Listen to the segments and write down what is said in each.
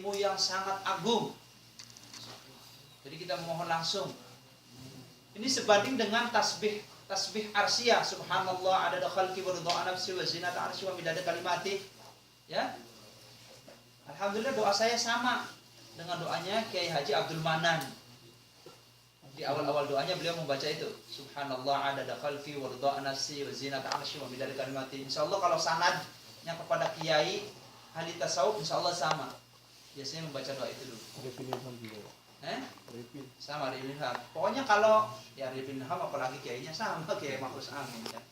sucimu yang sangat agung. Jadi kita memohon langsung. Ini sebanding dengan tasbih arsiyah, subhanallah adada khalqi wa ridha nafsi wa zinata arsy wa midada kalimati. Ya. Alhamdulillah doa saya sama dengan doanya Kiai Haji Abdul Manan. Di awal-awal doanya beliau membaca itu, subhanallah adada khalqi wa ridha nafsi wa zinata arsy wa midada kalimati. Insyaallah kalau sanadnya kepada kiai ahli tasawuf insyaallah sama. Biasanya membaca doa itu dulu. Sama Arifin Ilham. Pokoknya kalau ya Arifin Ilham apalagi kiainya sama Kiai Mahfuz Amin kan.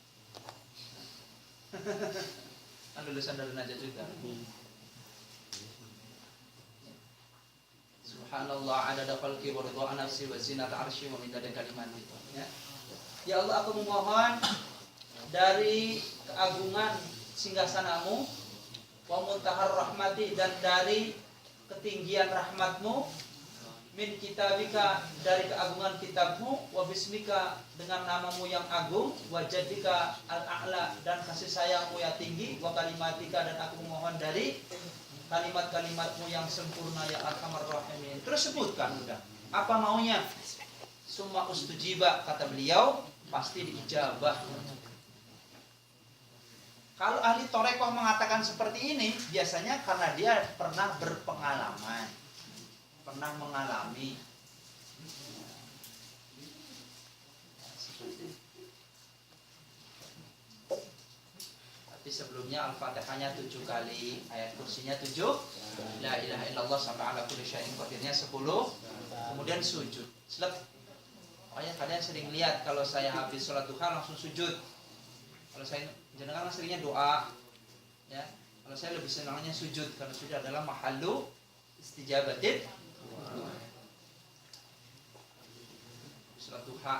Kan lulusan Darun Najah juga. Subhanallah adada khalqi wa ridha nafsi wa zinata arsy wa midada kalimati. Ya Allah, aku memohon dari keagungan singgasanamu wa muntahar rahmati, dan dari ketinggian rahmatmu, min kitabika, dari keagungan kitabmu, wa bismika, dengan namamu yang agung, wa jaddika al-a'la, dan kasih sayangmu yang tinggi, wa kalimatika, dan aku memohon dari kalimat-kalimatmu yang sempurna ya arhamar rahimin. Terus sebutkan udah apa maunya. Summa ustujiba, kata beliau, pasti diijabah. Kalau ahli torekoh mengatakan seperti ini, biasanya karena dia pernah berpengalaman, pernah mengalami. Tapi sebelumnya Al-Fatihahnya 7 kali, ayat kursinya 7, la ilaha illallah sampai ala kulli syai'in qadirnya 10, kemudian sujud. Pokoknya kalian sering lihat kalau saya habis sholat duha langsung sujud. Kalau saya jenengan seringnya doa, ya. Kalau saya lebih senangnya sujud karena sujud adalah mahallu istijabatin. Sholat duha.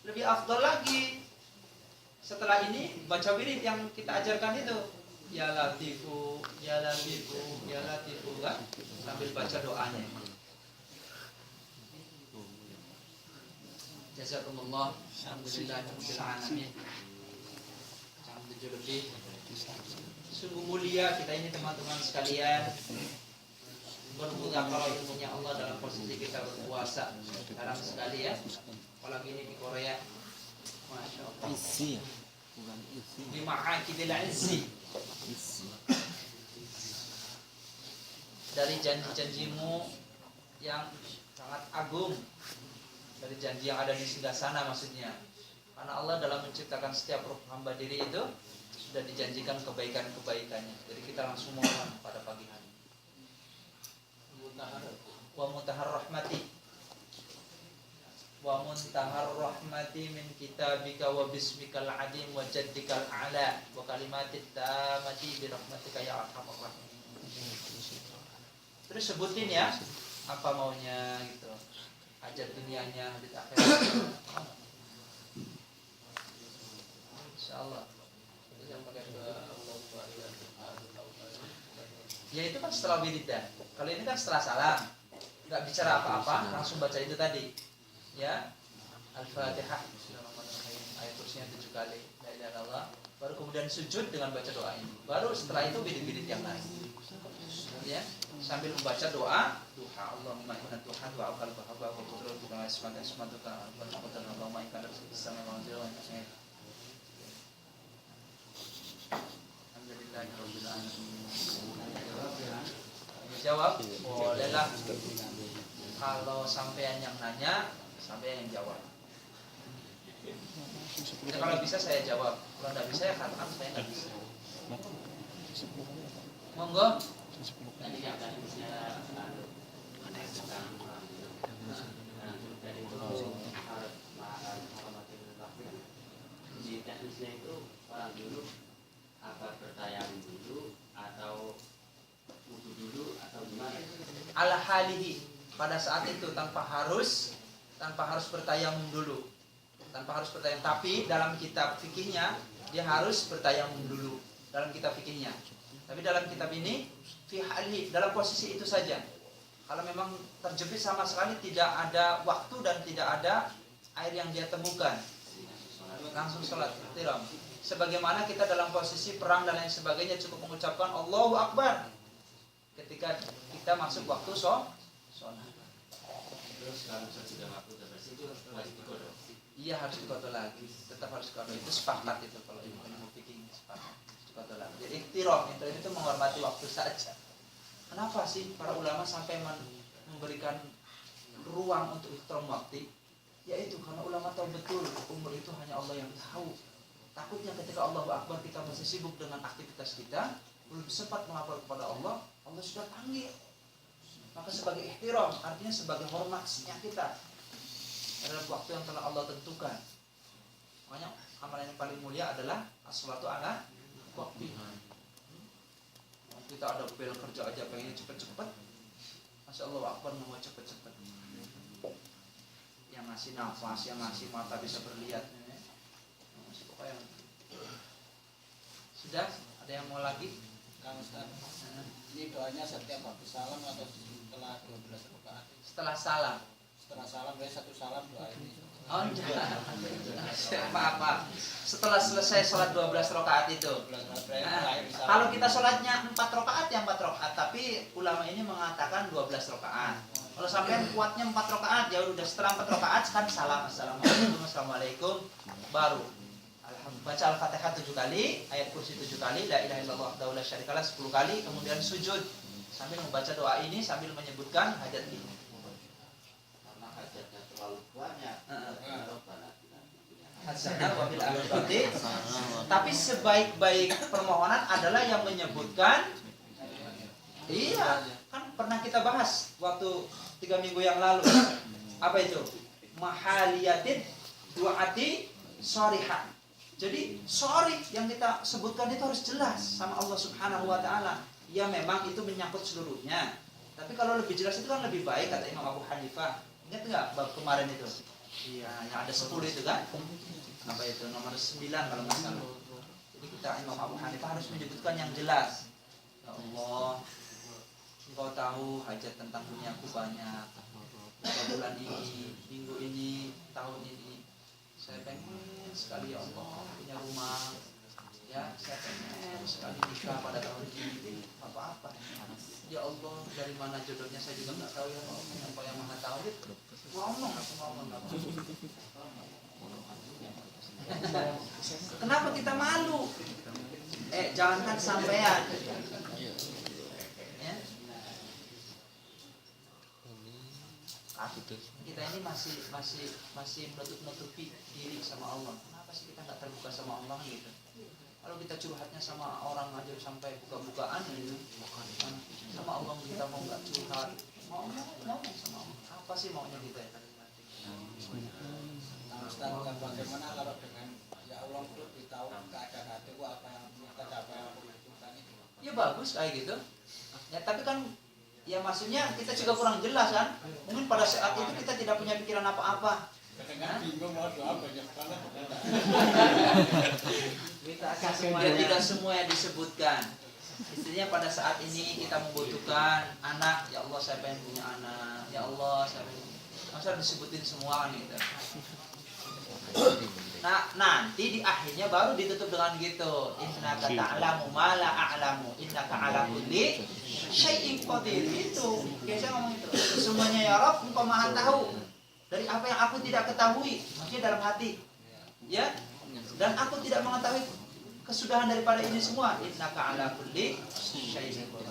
Lebih afdal lagi setelah ini baca wirid yang kita ajarkan itu, ya latifu, ya latifu, ya latifu, kan? Sambil baca doanya. Jazakumullah, alhamdulillahirabbil alamin. Jam 7 lebih. Sungguh mulia kita ini teman-teman sekalian, bermuzakarah ilmunya Allah dalam posisi kita berpuasa. Jarang sekali ya, apalagi ini di Korea. Masya Allah. Isi, bukan isi. Di ma'akidil izzi. Dari janji-janjimu yang sangat agung, dari janji yang ada di singgasana maksudnya. Karena Allah dalam menciptakan setiap ruh hamba diri itu sudah dijanjikan kebaikan-kebaikannya. Jadi kita langsung mohon pada pagi hari. Wa muntahar rahmati, wa muntahar rahmati min kitabika wa bismikal adim wa jaddikal a'la wa kalimatit tamati bi rahmatika ya arhamar rahimin. Terus sebutin ya apa maunya gitu, hajat dunianya, hajat akhirat. Insyaallah. Ya itu kan setelah wiridan. Kalau ini kan setelah salam, nggak bicara apa-apa, langsung baca itu tadi. Ya, Al-Fatihah, ayat kursinya 7 kali, la ilaha illallah. Baru kemudian sujud dengan baca doa ini. Baru setelah itu wirid-wirid yang lain. Ya, sambil membaca doa duha, Allahumma inna Tuhan wa aqal bahaba wa qudratu bukan asmatuka wa qadar Allahumma inna sama wa jalla. Alhamdulillahirabbil alamin. Jawab bolehlah. Kalau sampean yang nanya, sampean yang jawab. Ya, kalau bisa saya jawab, kalau tidak bisa ya katakan saya nggak bisa. Monggo. Tadi yang tadi misalnya di teknisnya itu orang dulu apa bertayamum dulu atau wudu dulu atau gimana? Ala halihi, pada saat itu tanpa harus bertayamum dulu. Tanpa harus bertayamum, tapi dalam kitab fikihnya dia harus bertayamum dulu dalam kitab fikihnya. Tapi dalam kitab ini fi halihi, dalam posisi itu saja. Kalau memang terjepit sama sekali tidak ada waktu dan tidak ada air yang dia temukan, langsung sholat. Sebagaimana kita dalam posisi perang dan lain sebagainya cukup mengucapkan Allahu Akbar ketika kita masuk waktu sholat. Terus kalau sudah waktu bersih itu wajib dikodok. Iya, harus dikodok lagi, tetap harus dikodok. Itu sepakat itu kalau ilmu fikih sepakat dikodok lagi. Jadi ihtiram itu menghormati waktu saja. Kenapa sih para ulama sampai memberikan ruang untuk ihtiram waktu? Yaitu karena ulama tahu betul umur itu hanya Allah yang tahu. Takutnya ketika Allahu Akbar kita masih sibuk dengan aktivitas kita, belum sempat melapor kepada Allah, Allah sudah panggil. Maka sebagai ihtiram, artinya sebagai hormatnya kita dalam waktu yang telah Allah tentukan. Makanya amalan yang paling mulia adalah as-shalatu ala waktu. Kita ada bel kerja aja pengen cepet-cepet, Masya Allah Akbar mau cepet-cepet. Yang ngasih nafas, yang ngasih mata bisa berlihat. Sudah? Ada yang mau lagi? Kang Ustaz, ini doanya setiap habis salam atau setelah 12 rakaat? Setelah salam. Setelah salam, dari satu salam doa ini. Oh enggak. Apa? Setelah selesai sholat 12 rakaat itu. 12 rakaat Kalau kita sholatnya 4 rakaat ya 4 rakaat, tapi ulama ini mengatakan 12 rakaat. Kalau sampai kuatnya 4 rakaat, ya udah setelah 4 rakaat kan salam, assalamualaikum, baru baca Al-Fatihah 7 kali, ayat kursi 7 kali, la ilaha illallah wahdahu la syarikalah 10 kali, kemudian sujud sambil membaca doa ini sambil menyebutkan hajat ini. Karena hajatnya terlalu banyak. Hasanah wabil akhirati. Tapi sebaik-baik permohonan adalah yang menyebutkan. Iya, kan pernah kita bahas waktu 3 minggu yang lalu. Apa itu? Mahaliyatid du'ati sharihah. Jadi sorry yang kita sebutkan itu harus jelas sama Allah Subhanahu wa taala. Ya memang itu menyangkut seluruhnya. Tapi kalau lebih jelas itu kan lebih baik kata Imam Abu Hanifah. Ingat enggak bab kemarin itu? Iya, yang ada 10 itu kan? Apa itu? Nomor 9 kalau enggak salah. Jadi kita Imam Abu Hanifah harus menyebutkan yang jelas. Ya Allah, Engkau tahu hajat tentang duniaku banyak. Bulan ini, minggu ini, tahun ini. Saya pengen sekali ya Allah punya rumah, ya saya pengen sekali nikah pada tahun ini. Apa-apa ya Allah, dari mana jodohnya saya juga nggak tahu ya Allah, Engkau yang maha tahu. Ngomong. Kenapa kita malu? Jangankan sampean ya. Kita ini masih menutupi diri sama Allah. Kenapa sih kita nggak terbuka sama Allah gitu? Kalau kita curhatnya sama orang aja sampai buka-bukaan gitu, sama Allah kita mau nggak curhat, mau sama Allah. Apa sih maunya kita? Nah, Ustaz, bagaimana kalau dengan ya Allah lebih tahu keadaan hatiku apa yang aku butuhkan itu? Ya bagus kayak gitu. Ya tapi kan ya maksudnya kita juga kurang jelas kan. Mungkin pada saat itu kita tidak punya pikiran apa-apa. Kadang-kadang bingung mau doa banyak banget. Ya tidak semua yang disebutkan. Istilahnya pada saat ini kita membutuhkan anak, ya Allah saya pengen punya anak, ya Allah saya pengen. Masa disebutin semua kan gitu. Nah, nanti di akhirnya baru ditutup dengan gitu. Innaka ta'lamu ma la a'lamu, innaka 'ala kulli syai'in qadir. Itu biasa ngomong itu. Semuanya ya Rabb, Engkau Maha tahu dari apa yang aku tidak ketahui, maksudnya dalam hati. Ya. Dan aku tidak mengetahui kesudahan daripada ini semua. Innaka 'ala kulli syai'in qadir.